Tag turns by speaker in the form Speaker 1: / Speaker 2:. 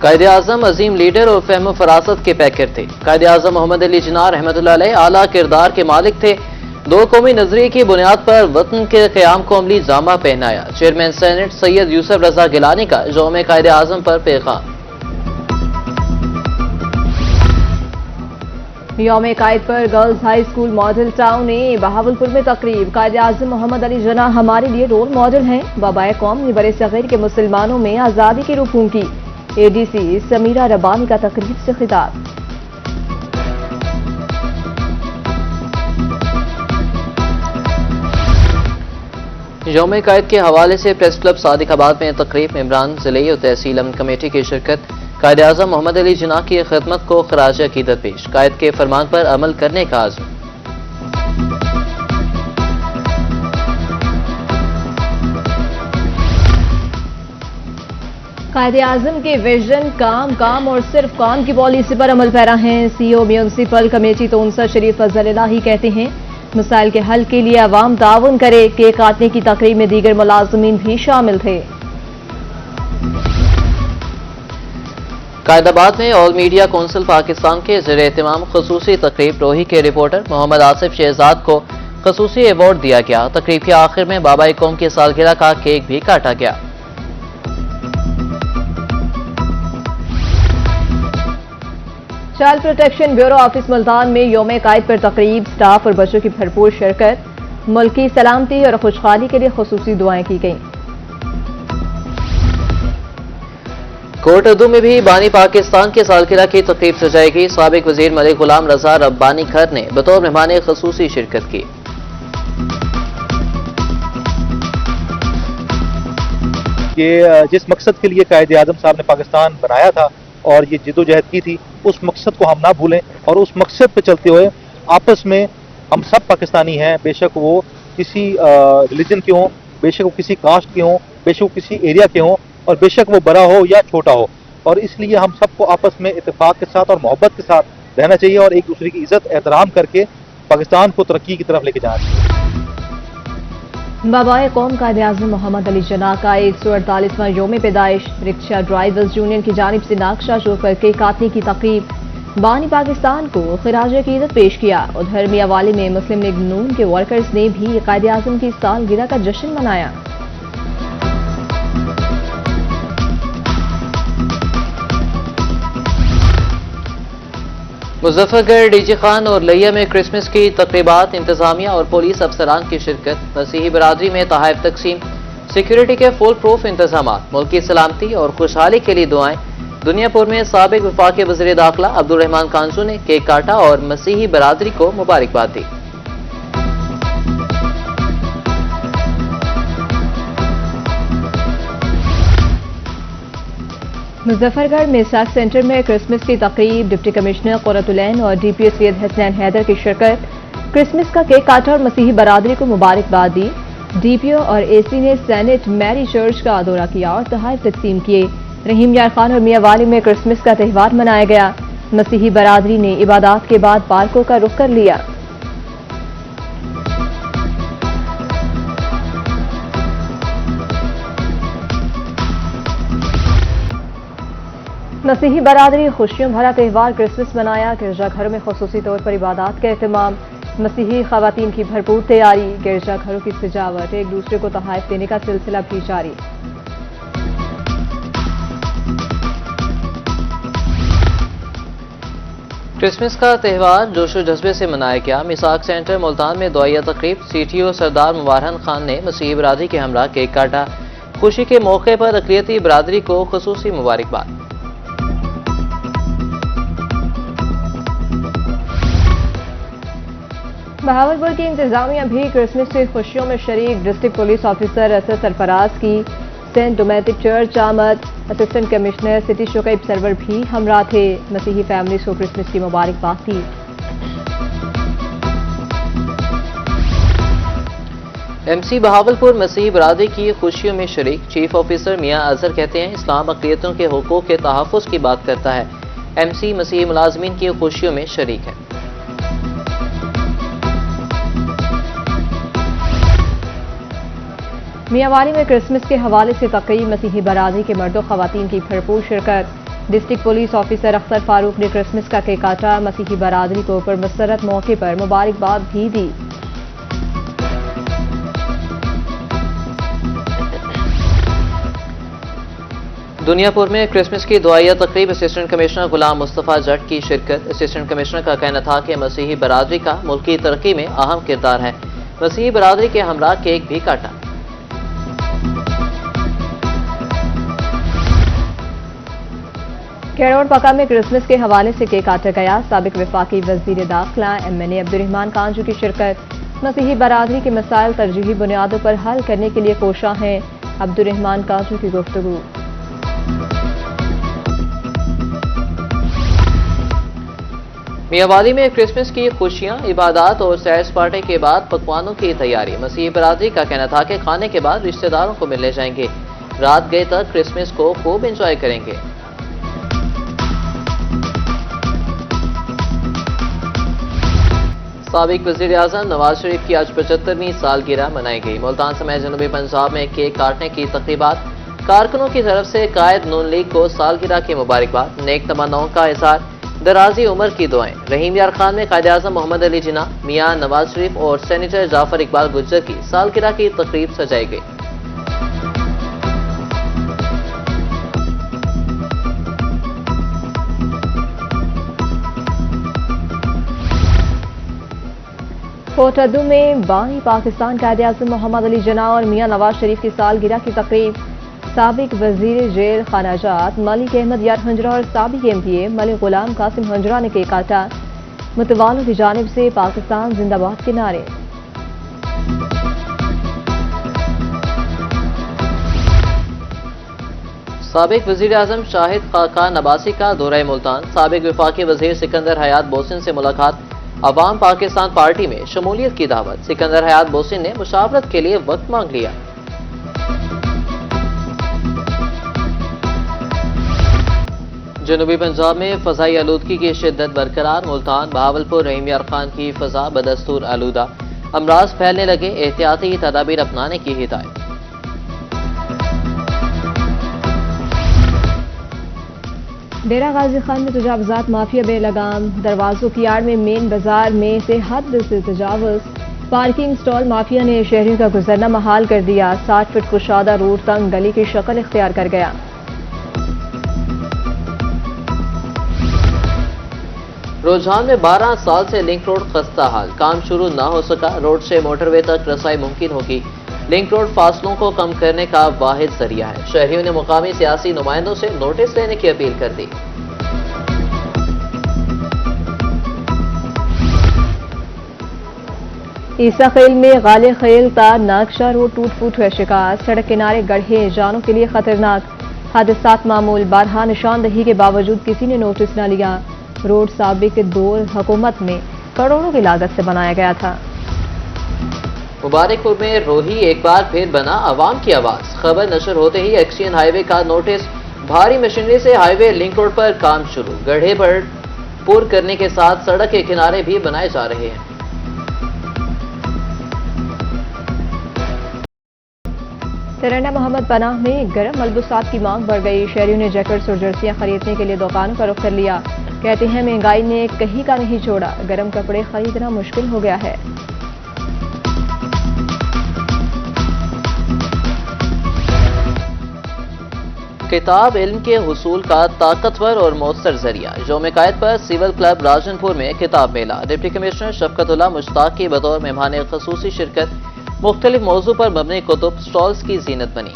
Speaker 1: कायद-ए-आज़म अजीम leader और फहम फरासत के पैकर थे। कायद-ए-आज़म मोहम्मद अली जिन्ना रहमतुल्लाह अलैह आला किरदार के मालिक थे। दो कौमी नजरिए की बुनियाद पर वतन के क़याम को अमली जामा पहनाया। चेयरमैन सेनेट सैयद यूसुफ रजा गिलानी का यौम कायद-ए-आज़म पर पैगाम।
Speaker 2: यौम कायद पर girls high school model town ने बहावलपुर में तकरीब। कायद-ए-आज़म मोहम्मद अली जिन्ना हमारे लिए रोल मॉडल हैं। बाबाए कौम ने बड़े सगीर के मुसलमानों में आज़ादी की रूह फूंकी। एडीसी समीरा रब्बानी का तकरीब से खिताब।
Speaker 1: यौम कायद के हवाले से प्रेस क्लब सादिकाबाद में तकरीब में इमरान ज़िले और तहसील अमन कमेटी की शिरकत। कायद-ए-आज़म मोहम्मद अली जिन्ना की खिदमत को खराज अकीदत पेश। कायद के फरमान पर अमल करने का आज़म।
Speaker 2: कायद-ए-आज़म के विजन काम काम और सिर्फ काम की पॉलिसी पर अमल पैरा हैं। सीओ म्यूनसिपल कमेटी तोनसा शरीफ फजल इलाही कहते हैं मसाइल के हल के लिए अवाम ताउन करे। केक काटने की तकरीब में दीगर मुलाजमीन भी शामिल थे।
Speaker 1: कायदाबाद में ऑल मीडिया कौंसिल पाकिस्तान के ज़ेर-ए-एहतमाम ख़ुसूसी तकरीब रोही के रिपोर्टर मोहम्मद आसिफ शहजाद को ख़ुसूसी अवार्ड दिया गया। तकरीब के आखिर में बाबाए कौम की सालगिरह का केक भी काटा गया।
Speaker 2: Child protection bureau office Multan में यौम कायद पर तकरीब। स्टाफ और बच्चों की भरपूर शिरकत। मुल्की सलामती और खुशहाली के लिए खुसूसी दुआएं की गईं।
Speaker 1: कोट उर्दू में भी बानी पाकिस्तान के सालगिरह की तकरीब सजाएगी। साबिक वजीर मलिक गुलाम रजा रब्बानी खर ने बतौर मेहमान खसूसी शिरकत की।
Speaker 3: ये जिस मकसद के लिए कायद-ए-आज़म साहब ने पाकिस्तान बनाया था और ये जिद्दोजहद की थी, उस मकसद को हम ना भूलें और उस मकसद पे चलते हुए आपस में हम सब पाकिस्तानी हैं, बेशक वो किसी रिलीजन के हों, बेशक वो किसी कास्ट के हों, बेशक वो किसी एरिया के हों और बेशक वो बड़ा हो या छोटा हो। और इसलिए हम सबको आपस में इत्तेफाक के साथ और मोहब्बत के साथ रहना चाहिए और एक दूसरे की इज्जत एहतराम करके पाकिस्तान को तरक्की की तरफ लेके जाना चाहिए।
Speaker 2: बाबाए कौम कायद-ए-आज़म मोहम्मद अली जिन्ना का 148वां यौम पैदाइश। रिक्शा ड्राइवर्स यूनियन की जानिब से नागशा चौक पर केक काटने की तकरीब। बानी पाकिस्तान को खिराज अकीदत पेश किया। उधर मियांवाली में मुस्लिम लीग नून के वर्कर्स ने भी कायद-ए-आज़म की सालगिरह का जश्न मनाया।
Speaker 1: मुजफ्फरगढ़, डीजी खान और लिया में क्रिसमस की तकरीबात। इंतजामिया और पुलिस अफसरान की शिरकत। मसीही बरादरी में तोहफे तकसीम। सिक्योरिटी के फुल प्रूफ इंतजाम। मुल्क की सलामती और खुशहाली के लिए दुआएं। दुनियापुर में साबिक वफाकी वज़ीर दाखिला अब्दुल रहमान कांजू ने केक काटा और मसीही बरादरी को मुबारकबाद दी।
Speaker 2: मुजफ्फरगढ़ में साख सेंटर में क्रिसमस की तकरीब। डिप्टी कमिश्नर क़ुर्रतुल-ऐन और डीपीओ सैयद हसनैन हैदर की शिरकत। क्रिसमस का केक काटा और मसीही बरादरी को मुबारकबाद दी। डीपीओ और एसी ने सेनेट मैरी चर्च का दौरा किया और तोहफे तकसीम किए। रहीम यार खान और मियांवाली में क्रिसमस का त्यौहार मनाया गया। मसीही बरादरी ने इबादत के बाद पार्कों का रुख कर लिया। मसीही बरादरी खुशियों भरा त्यौहार क्रिसमस मनाया। गिरजाघरों में खुसूसी तौर पर इबादत का एहतमाम। मसीही खवातीन की भरपूर तैयारी। गिरजाघरों की सजावट। एक दूसरे को तोहफे देने का सिलसिला भी जारी।
Speaker 1: क्रिसमस का त्यौहार जोशो जज्बे से मनाया गया। मिसाक सेंटर मुल्तान में दुआया तकरीब। सीटीओ सरदार मुबारहन खान ने मसीही बरादरी के हमरा केक काटा। खुशी के मौके पर अक़लियती बरादरी को खुसूसी मुबारकबाद।
Speaker 2: बहावलपुर की इंतजामिया भी क्रिसमस की खुशियों में शरीक। District police officer Asad Sarfaraz की सेंट डोमेटिक चर्च आमद। असिस्टेंट कमिश्नर सिटी शुकैब सरवर भी हमरा थे। मसीही फैमिलीज को क्रिसमस की मुबारकबाद दी।
Speaker 1: एमसी बहावलपुर मसीही बरादरी की खुशियों में शरीक। चीफ ऑफिसर मियां अजहर कहते हैं इस्लाम अक़लियतों के हुकूक़ के तहफ़्फ़ुज़ की बात करता है। एमसी मसीही मुलाज़मीन की खुशियों में शरीक है।
Speaker 2: मियांवाली में क्रिसमस के हवाले से तकरीब, मसीही बरादरी के मर्दों खवातीन की भरपूर शिरकत। District police officer Akhtar Farooq ने क्रिसमस का केक काटा, मसीही बरादरी को पुरमसरत मौके पर मुबारकबाद भी दी।
Speaker 1: दुनियापुर में क्रिसमस की दुआया तकरीब, असिस्टेंट कमिश्नर गुलाम मुस्तफा जट की शिरकत। असिस्टेंट कमिश्नर का कहना था कि मसीही बरादरी का मुल्की तरक्की में अहम किरदार है। मसीही बरादरी के हमरा केक भी काटा।
Speaker 2: केरोड़ पका में क्रिसमस के हवाले से केक काटा गया। साबिक वफाकी वजीर दाखिला MNA अब्दुर्रहमान कांजू की शिरकत। मसीही बरादरी के मसाइल तरजीही बुनियादों पर हल करने के लिए कोशां हैं, अब्दुर्रहमान कांजू की गुफ्तगू।
Speaker 1: मियांवाली में क्रिसमस की खुशियां, इबादत और सैर सपाटे के बाद पकवानों की तैयारी। मसीही बरादरी का कहना था कि खाने के बाद रिश्तेदारों को मिलने जाएंगे, रात गए तक क्रिसमस को खूब एंजॉय करेंगे। साबिक वजीर आजम नवाज शरीफ की आज 75वीं सालगिरह मनाई गई। मुल्तान समेत जनूबी पंजाब में केक काटने की तकरीबात। कारकुनों की तरफ से कायद नून लीग को सालगिरह की मुबारकबाद, नेक तमन्नाओं का इज़हार, दराजी उम्र की दुआएं। रहीम यार खान में कायद आजम मोहम्मद अली जिन्ना, मियां नवाज शरीफ और सेनेटर जाफर इकबाल गुज्जर की सालगिरह की तकरीब सजाई गई।
Speaker 2: कोटद्दू में बानी पाकिस्तान कायद आज़म मोहम्मद अली जिन्ना और मियां नवाज शरीफ की सालगिरह की तकरीब। साबिक वजीर जेल खानाजात मलिक अहमद यार हंजरा और साबिक MPA मलिक गुलाम कासिम हंजरा ने केक काटा। मुतवालों की जानिब से पाकिस्तान जिंदाबाद के नारे।
Speaker 1: साबिक वजीर आजम शाहिद खाकान अब्बासी का दौरा मुल्तान। साबिक वफाकी वजीर सिकंदर हयात बोसिन से मुलाकात। अवाम पाकिस्तान पार्टी में शमूलियत की दावत। सिकंदर हयात बोसिन ने मुशावरत के लिए वक्त मांग लिया। जनूबी पंजाब में फजाई आलूदगी की शिद्दत बरकरार। मुल्तान, बहावलपुर, रहीम यार खान की फजा बदस्तूर आलूदा। अमराज फैलने लगे, एहतियाती तदाबीर अपनाने की हिदायत।
Speaker 2: डेरा गाजी खान में तजावजात माफिया बेलगाम। दरवाजों की आड़ में मेन बाजार में से हद से तजावज। पार्किंग स्टॉल माफिया ने शहरियों का गुजरना महाल कर दिया। 60 फुट कुशादा रोड तंग गली की शक्ल इख्तियार कर गया।
Speaker 1: रुझान में 12 साल से लिंक रोड खस्ता हाल, काम शुरू न हो सका। रोड से मोटरवे तक रसाई मुमकिन होगी। लिंक रोड फासलों को कम करने का वाहिद जरिया है। शहरियों ने मुकामी सियासी नुमाइंदों से नोटिस लेने की अपील कर दी।
Speaker 2: ईसा खेल में गाले खेल था नागशा रोड टूट फूट हुए शिकार। सड़क किनारे गड्ढे जानों के लिए खतरनाक। हादसात मामूल, बारहा निशानदही के बावजूद किसी ने नोटिस न लिया। रोड साबिक दौर हुकूमत में करोड़ों की लागत से बनाया गया था।
Speaker 1: मुबारकपुर में रोही एक बार फिर बना अवाम की आवाज। खबर नशर होते ही एक्सचेंज हाईवे का नोटिस। भारी मशीनरी से हाईवे लिंक रोड पर काम शुरू। गड्ढे पर पुर करने के साथ सड़क के किनारे भी बनाए जा रहे हैं।
Speaker 2: तेरंडा मोहम्मद पनाह में गर्म मलबूसात की मांग बढ़ गई। शहरियों ने जैकेट्स और जर्सियां खरीदने के लिए दुकानों का रुख कर लिया। कहते हैं महंगाई ने कहीं का नहीं छोड़ा, गर्म कपड़े खरीदना मुश्किल हो गया है।
Speaker 1: किताब इल्म के हुसूल का ताकतवर और मौसर जरिया। यौम कायद पर सिविल क्लब राजनपुर में किताब मेला। डिप्टी कमिश्नर शफकतुल्लाह मुश्ताक की बतौर मेहमान खसूसी शिरकत। मुख्तलिफ मौजू पर मबनी कुतुब स्टॉल्स की जीनत बनी।